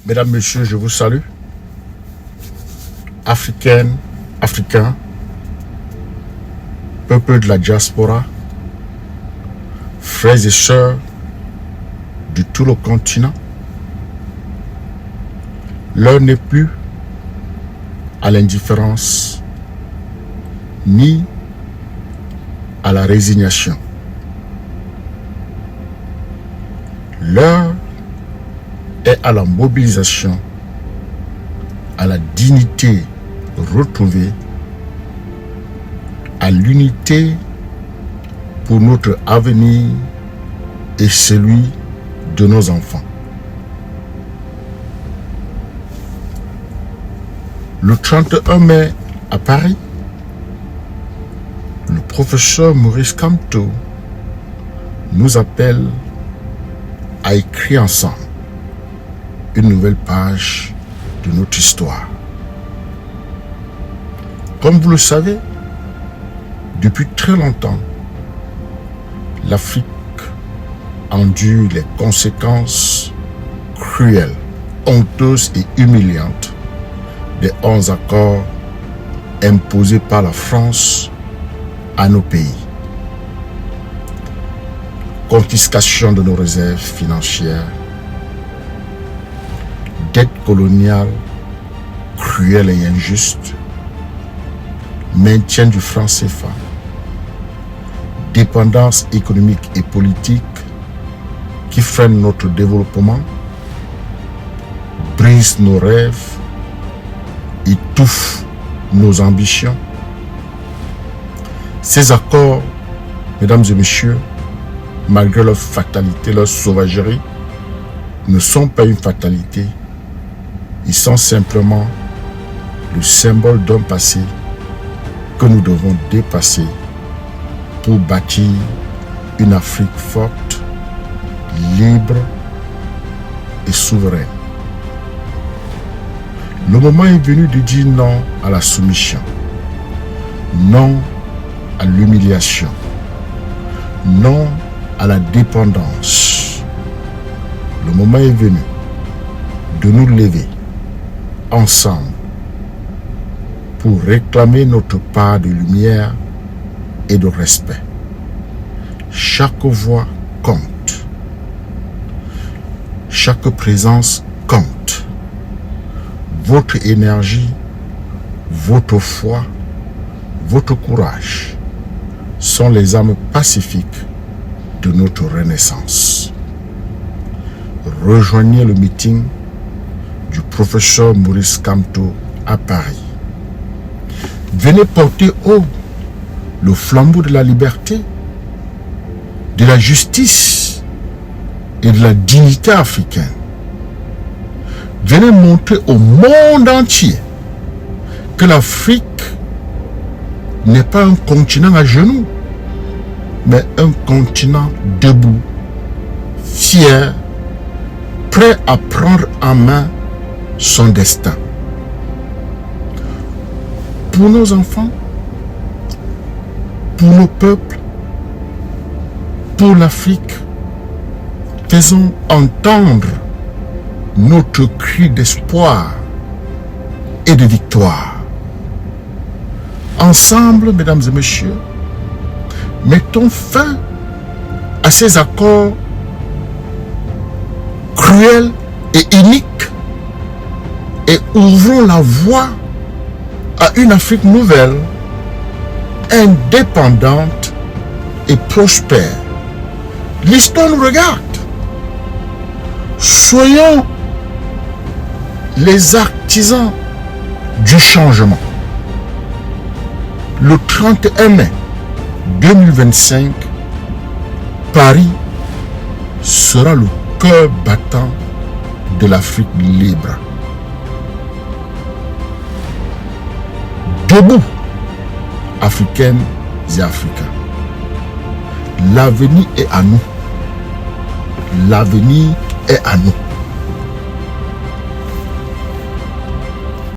Mesdames, Messieurs, je vous salue. Africaines, Africains, peuple de la diaspora, frères et sœurs de tout le continent, l'heure n'est plus à l'indifférence ni à la résignation. L'heure est à la mobilisation, à la dignité retrouvée, à l'unité pour notre avenir et celui de nos enfants. Le 31 mai à Paris, le professeur Maurice Kamto nous appelle à écrire ensemble une nouvelle page de notre histoire. Comme vous le savez, depuis très longtemps, l'Afrique endure les conséquences cruelles, honteuses et humiliantes des 11 accords imposés par la France à nos pays. Confiscation de nos réserves financières, dette coloniale cruelle et injuste, maintien du franc CFA, dépendance économique et politique qui freine notre développement, brise nos rêves, étouffe nos ambitions. Ces accords, mesdames et messieurs, malgré leur fatalité, leur sauvagerie, ne sont pas une fatalité. Ils sont simplement le symbole d'un passé que nous devons dépasser pour bâtir une Afrique forte, libre et souveraine. Le moment est venu de dire non à la soumission, non à l'humiliation, non à la dépendance. Le moment est venu de nous lever ensemble pour réclamer notre part de lumière et de respect. Chaque voix compte. Chaque présence compte. Votre énergie, votre foi, votre courage sont les âmes pacifiques de notre renaissance. Rejoignez le meeting du professeur Maurice Kamto à Paris. Venez porter haut le flambeau de la liberté, de la justice et de la dignité africaine. Venez montrer au monde entier que l'Afrique n'est pas un continent à genoux, mais un continent debout, fier, prêt à prendre en main son destin. Pour nos enfants, pour nos peuples, pour l'Afrique, faisons entendre notre cri d'espoir et de victoire. Ensemble, mesdames et messieurs, mettons fin à ces accords cruels et iniques et ouvrons la voie à une Afrique nouvelle, indépendante et prospère. L'histoire nous regarde. Soyons les artisans du changement. Le 31 mai 2025, Paris sera le cœur battant de l'Afrique libre. Debout, Africaines et Africains. L'avenir est à nous. L'avenir est à nous.